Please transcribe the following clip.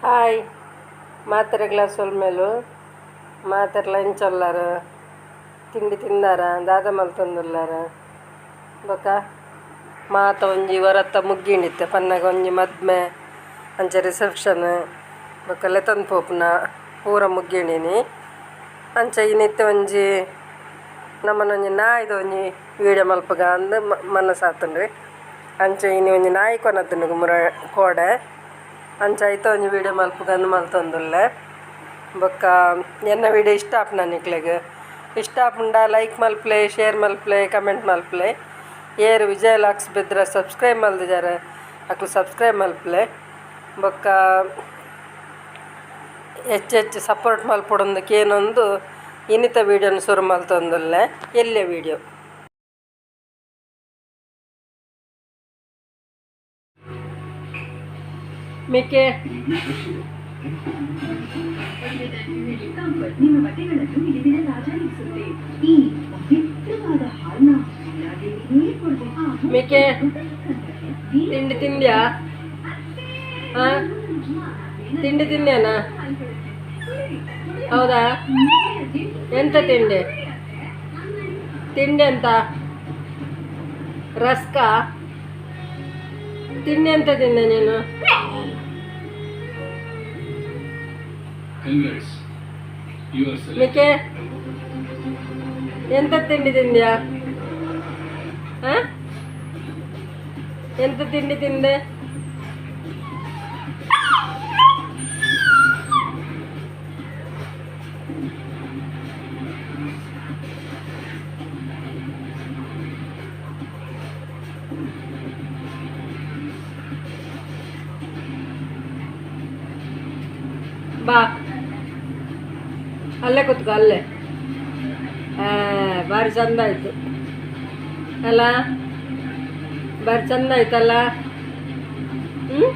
hi ಮಾತ್ರೆ glass ಮೇಲು ಮಾತ್ರೆಲ ಎಂಚೊಲ್ಲಾರ ತಿಂಡಿ ತಿಂದಾರ ದಾದ ಮಲ್ತೊಂದುಲ್ಲಾರ ಬೊಕ ಮಾತ ಒಂಜಿ ವರತ್ತ ಮುಗ್ಗಿಂಡಿತ್ತೆ ಪನ್ನಗ ಒಂಜಿ ಮದ್ಮೆ ಅಂಚ ರಿಸೆಪ್ಷನ್ ಬೊಕ ಲೆತನ್ ಪೋಪುನ ಪೂರ ಮುಗ್ಗಿಂಡಿನಿ ಅಂಚ ಇನ್ನಿತ್ತೆ ಒಂಜಿ ನಮ್ಮನೊಂಜಿ ನಾಯಿದ ಒಂಜಿ ವೀಡಿಯೋ ಮಲ್ಪಗ ಅಂದು ಮನಸ್ಸಾತುಂಡ್ರಿ ಅಂಚ ಇನಿ ಒಂಜಿ ನಾಯಿ ಕೊನತ್ತುಂಡು ಮುರ ಕೋಡೆ ಅಂಚ ಐತ ಒಂಜಿ ವೀಡಿಯೋ ಮಲ್ಪಗ ಅಂದು ಮಲ್ತೊಂದುಲ್ಲೆ ಬೊಕ್ಕ ಎನ್ನ ವೀಡಿಯೋ ಇಷ್ಟ ಆಪುನ ನಿಕ್ಲೆಗ್ ಇಷ್ಟ ಆಪುಂಡ ಲೈಕ್ ಮಲ್ಪ್ಲೆ ಶೇರ್ ಮಲ್ಪ್ಲೆ ಕಮೆಂಟ್ ಮಲ್ಪ್ಲೆ ಏರು ವಿಜಯ ಲಾಕ್ಸ್ ಬೆದ್ರ ಸಬ್ಸ್ಕ್ರೈಬ್ ಮಲ್ದಿದ್ದಾರೆ ಅಕ್ಲು ಸಬ್ಸ್ಕ್ರೈಬ್ ಮಲ್ಪ್ಲೆ ಬೊಕ್ಕ ಹೆಚ್ಚೆಚ್ಚು ಸಪೋರ್ಟ್ ಮಲ್ಪೊಡೊಂದಕ್ಕೆ ಏನೊಂದು ಇನ್ನಿತ ವೀಡಿಯೋನ ಶುರು ಮಲ್ತೊಂದುಲ್ಲೆ ಎಲ್ಲೆ ವೀಡಿಯೋ ಮಿಕೆ ಮಿಕೆ ತಿಂಡಿ ತಿಂದ್ಯಾ ಹಾಂ ತಿಂಡಿ ತಿಂದ್ಯಾನಾ ಹೌದಾ ಎಂತ ತಿಂಡಿ ತಿಂಡಿ ಅಂತ ರಸ್ಕ ತಿಂಡಿ ಅಂತ ತಿಂದೆ ನೀನು ಮಿಕೆ ಎಂತ ತಿಂಡಿ ತಿಂದ್ಯಾ ಹಾಂ ಎಂತ ತಿಂಡಿ ತಿಂದೆ ಬಾ ಅಲ್ಲೇ ಕೂತ್ಕೊ ಅಲ್ಲೇ ಭಾರಿ ಚಂದ ಆಯಿತು ಅಲ್ಲ ಭಾರಿ ಚಂದ ಆಯ್ತಲ್ಲ ಹ್ಞೂ